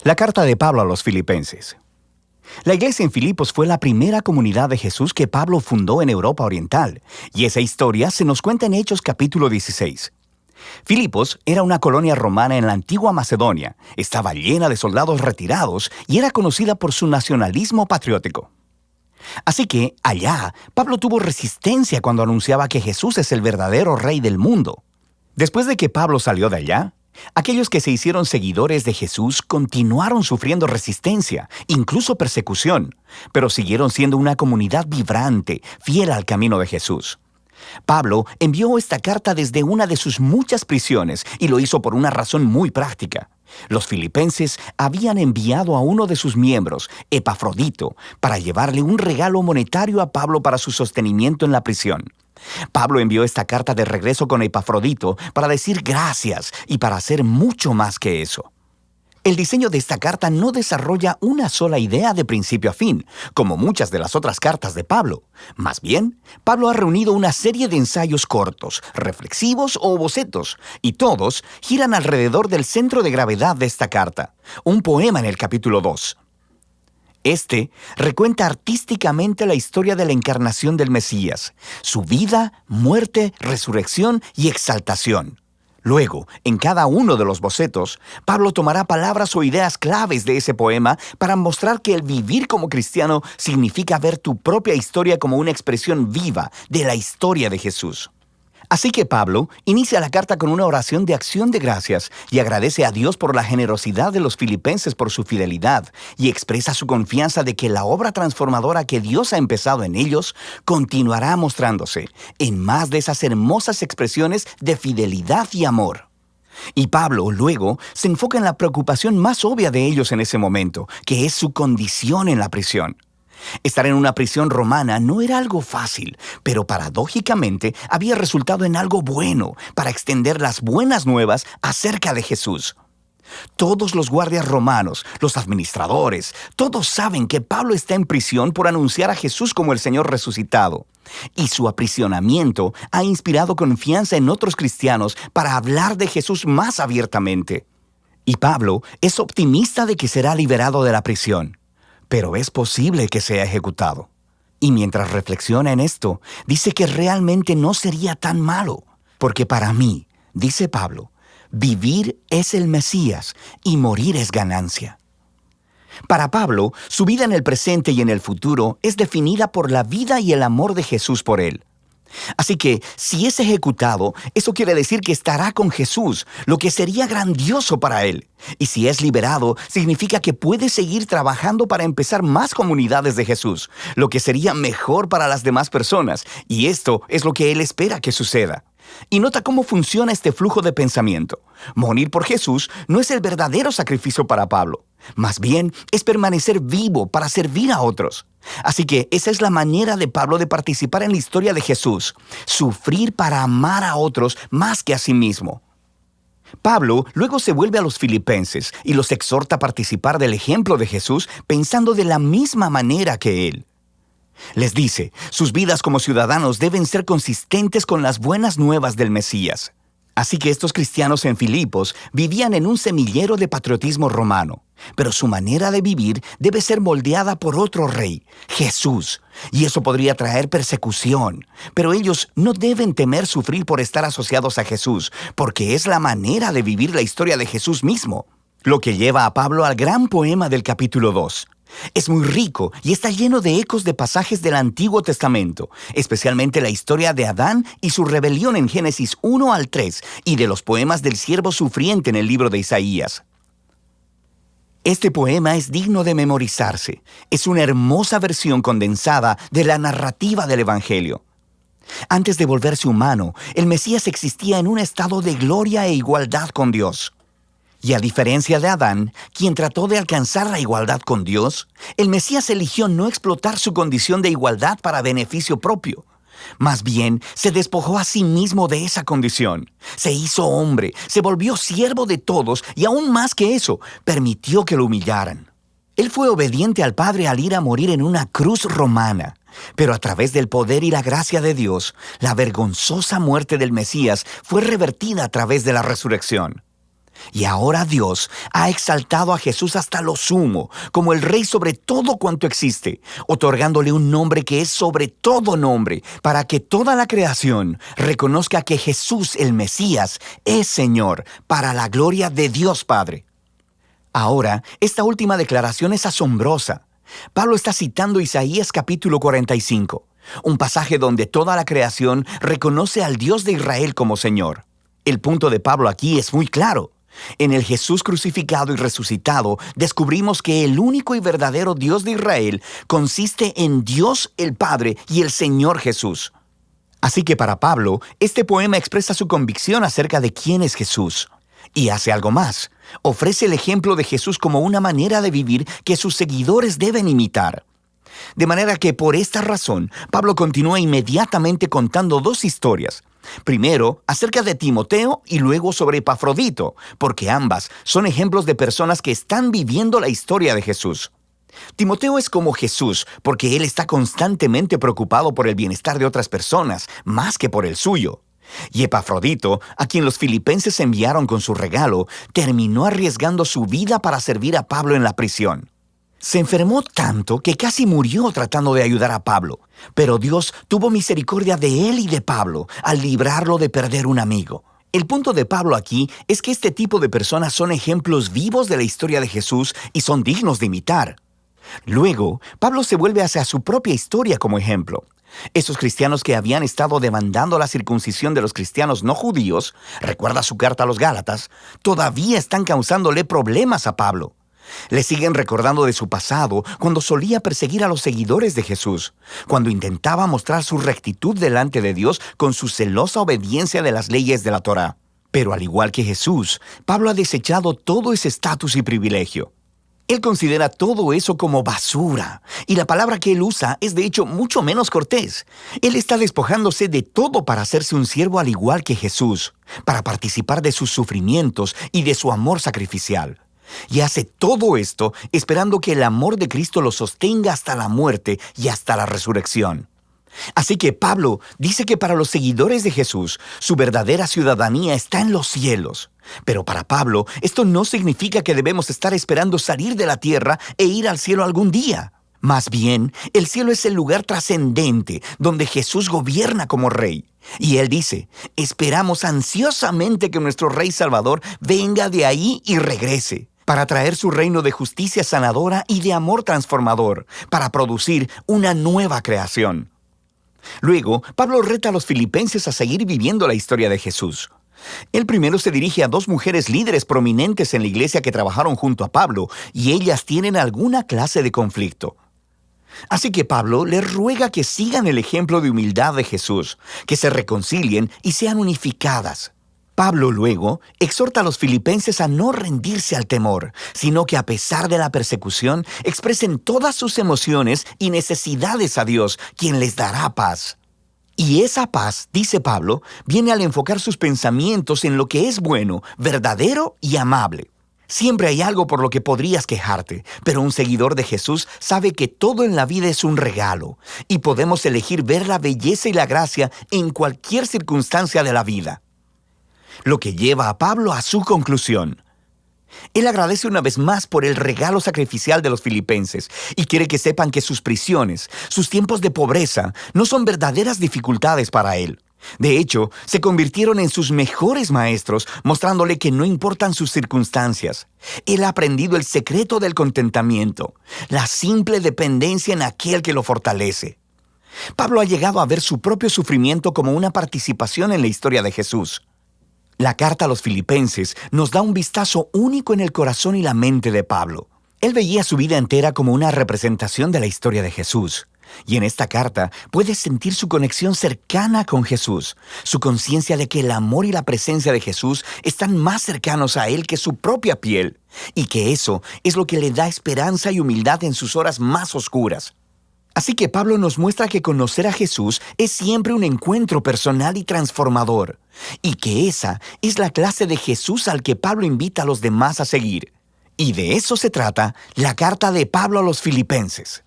La carta de Pablo a los Filipenses. La iglesia en Filipos fue la primera comunidad de Jesús que Pablo fundó en Europa Oriental, y esa historia se nos cuenta en Hechos capítulo 16. Filipos era una colonia romana en la antigua Macedonia, estaba llena de soldados retirados y era conocida por su nacionalismo patriótico. Así que, allá, Pablo tuvo resistencia cuando anunciaba que Jesús es el verdadero rey del mundo. Después de que Pablo salió de allá, aquellos que se hicieron seguidores de Jesús continuaron sufriendo resistencia, incluso persecución, pero siguieron siendo una comunidad vibrante, fiel al camino de Jesús. Pablo envió esta carta desde una de sus muchas prisiones y lo hizo por una razón muy práctica. Los filipenses habían enviado a uno de sus miembros, Epafrodito, para llevarle un regalo monetario a Pablo para su sostenimiento en la prisión. Pablo envió esta carta de regreso con Epafrodito para decir gracias y para hacer mucho más que eso. El diseño de esta carta no desarrolla una sola idea de principio a fin, como muchas de las otras cartas de Pablo. Más bien, Pablo ha reunido una serie de ensayos cortos, reflexivos o bocetos, y todos giran alrededor del centro de gravedad de esta carta, un poema en el capítulo 2. Este recuenta artísticamente la historia de la encarnación del Mesías, su vida, muerte, resurrección y exaltación. Luego, en cada uno de los bocetos, Pablo tomará palabras o ideas claves de ese poema para mostrar que el vivir como cristiano significa ver tu propia historia como una expresión viva de la historia de Jesús. Así que Pablo inicia la carta con una oración de acción de gracias y agradece a Dios por la generosidad de los filipenses por su fidelidad y expresa su confianza de que la obra transformadora que Dios ha empezado en ellos continuará mostrándose en más de esas hermosas expresiones de fidelidad y amor. Y Pablo, luego, se enfoca en la preocupación más obvia de ellos en ese momento, que es su condición en la prisión. Estar en una prisión romana no era algo fácil, pero paradójicamente había resultado en algo bueno para extender las buenas nuevas acerca de Jesús. Todos los guardias romanos, los administradores, todos saben que Pablo está en prisión por anunciar a Jesús como el Señor resucitado. Y su aprisionamiento ha inspirado confianza en otros cristianos para hablar de Jesús más abiertamente. Y Pablo es optimista de que será liberado de la prisión. Pero es posible que sea ejecutado. Y mientras reflexiona en esto, dice que realmente no sería tan malo, porque para mí, dice Pablo, vivir es el Mesías y morir es ganancia. Para Pablo, su vida en el presente y en el futuro es definida por la vida y el amor de Jesús por él. Así que, si es ejecutado, eso quiere decir que estará con Jesús, lo que sería grandioso para él. Y si es liberado, significa que puede seguir trabajando para empezar más comunidades de Jesús, lo que sería mejor para las demás personas, y esto es lo que él espera que suceda. Y nota cómo funciona este flujo de pensamiento. Morir por Jesús no es el verdadero sacrificio para Pablo. Más bien, es permanecer vivo para servir a otros. Así que esa es la manera de Pablo de participar en la historia de Jesús. Sufrir para amar a otros más que a sí mismo. Pablo luego se vuelve a los filipenses y los exhorta a participar del ejemplo de Jesús pensando de la misma manera que él. Les dice, sus vidas como ciudadanos deben ser consistentes con las buenas nuevas del Mesías. Así que estos cristianos en Filipos vivían en un semillero de patriotismo romano, pero su manera de vivir debe ser moldeada por otro rey, Jesús, y eso podría traer persecución. Pero ellos no deben temer sufrir por estar asociados a Jesús, porque es la manera de vivir la historia de Jesús mismo, lo que lleva a Pablo al gran poema del capítulo 2. Es muy rico y está lleno de ecos de pasajes del Antiguo Testamento, especialmente la historia de Adán y su rebelión en Génesis 1 al 3 y de los poemas del siervo sufriente en el libro de Isaías. Este poema es digno de memorizarse. Es una hermosa versión condensada de la narrativa del Evangelio. Antes de volverse humano, el Mesías existía en un estado de gloria e igualdad con Dios. Y a diferencia de Adán, quien trató de alcanzar la igualdad con Dios, el Mesías eligió no explotar su condición de igualdad para beneficio propio. Más bien, se despojó a sí mismo de esa condición. Se hizo hombre, se volvió siervo de todos y aún más que eso, permitió que lo humillaran. Él fue obediente al Padre al ir a morir en una cruz romana. Pero a través del poder y la gracia de Dios, la vergonzosa muerte del Mesías fue revertida a través de la resurrección. Y ahora Dios ha exaltado a Jesús hasta lo sumo, como el Rey sobre todo cuanto existe, otorgándole un nombre que es sobre todo nombre, para que toda la creación reconozca que Jesús, el Mesías, es Señor, para la gloria de Dios Padre. Ahora, esta última declaración es asombrosa. Pablo está citando Isaías capítulo 45, un pasaje donde toda la creación reconoce al Dios de Israel como Señor. El punto de Pablo aquí es muy claro. En el Jesús crucificado y resucitado, descubrimos que el único y verdadero Dios de Israel consiste en Dios el Padre y el Señor Jesús. Así que para Pablo, este poema expresa su convicción acerca de quién es Jesús. Y hace algo más. Ofrece el ejemplo de Jesús como una manera de vivir que sus seguidores deben imitar. De manera que por esta razón, Pablo continúa inmediatamente contando dos historias. Primero, acerca de Timoteo y luego sobre Epafrodito, porque ambas son ejemplos de personas que están viviendo la historia de Jesús. Timoteo es como Jesús, porque él está constantemente preocupado por el bienestar de otras personas, más que por el suyo. Y Epafrodito, a quien los filipenses enviaron con su regalo, terminó arriesgando su vida para servir a Pablo en la prisión. Se enfermó tanto que casi murió tratando de ayudar a Pablo, pero Dios tuvo misericordia de él y de Pablo al librarlo de perder un amigo. El punto de Pablo aquí es que este tipo de personas son ejemplos vivos de la historia de Jesús y son dignos de imitar. Luego, Pablo se vuelve hacia su propia historia como ejemplo. Esos cristianos que habían estado demandando la circuncisión de los cristianos no judíos, recuerda su carta a los Gálatas, todavía están causándole problemas a Pablo. Le siguen recordando de su pasado, cuando solía perseguir a los seguidores de Jesús, cuando intentaba mostrar su rectitud delante de Dios con su celosa obediencia de las leyes de la Torá. Pero al igual que Jesús, Pablo ha desechado todo ese estatus y privilegio. Él considera todo eso como basura, y la palabra que él usa es de hecho mucho menos cortés. Él está despojándose de todo para hacerse un siervo al igual que Jesús, para participar de sus sufrimientos y de su amor sacrificial. Y hace todo esto esperando que el amor de Cristo lo sostenga hasta la muerte y hasta la resurrección. Así que Pablo dice que para los seguidores de Jesús, su verdadera ciudadanía está en los cielos. Pero para Pablo, esto no significa que debemos estar esperando salir de la tierra e ir al cielo algún día. Más bien, el cielo es el lugar trascendente donde Jesús gobierna como Rey. Y él dice, esperamos ansiosamente que nuestro Rey Salvador venga de ahí y regrese, para traer su reino de justicia sanadora y de amor transformador, para producir una nueva creación. Luego, Pablo reta a los filipenses a seguir viviendo la historia de Jesús. Él primero se dirige a dos mujeres líderes prominentes en la iglesia que trabajaron junto a Pablo, y ellas tienen alguna clase de conflicto. Así que Pablo les ruega que sigan el ejemplo de humildad de Jesús, que se reconcilien y sean unificadas. Pablo luego exhorta a los filipenses a no rendirse al temor, sino que a pesar de la persecución, expresen todas sus emociones y necesidades a Dios, quien les dará paz. Y esa paz, dice Pablo, viene al enfocar sus pensamientos en lo que es bueno, verdadero y amable. Siempre hay algo por lo que podrías quejarte, pero un seguidor de Jesús sabe que todo en la vida es un regalo, y podemos elegir ver la belleza y la gracia en cualquier circunstancia de la vida. Lo que lleva a Pablo a su conclusión. Él agradece una vez más por el regalo sacrificial de los filipenses y quiere que sepan que sus prisiones, sus tiempos de pobreza, no son verdaderas dificultades para él. De hecho, se convirtieron en sus mejores maestros, mostrándole que no importan sus circunstancias. Él ha aprendido el secreto del contentamiento, la simple dependencia en aquel que lo fortalece. Pablo ha llegado a ver su propio sufrimiento como una participación en la historia de Jesús. La carta a los filipenses nos da un vistazo único en el corazón y la mente de Pablo. Él veía su vida entera como una representación de la historia de Jesús. Y en esta carta puedes sentir su conexión cercana con Jesús, su conciencia de que el amor y la presencia de Jesús están más cercanos a él que su propia piel, y que eso es lo que le da esperanza y humildad en sus horas más oscuras. Así que Pablo nos muestra que conocer a Jesús es siempre un encuentro personal y transformador, y que esa es la clase de Jesús al que Pablo invita a los demás a seguir. Y de eso se trata la carta de Pablo a los filipenses.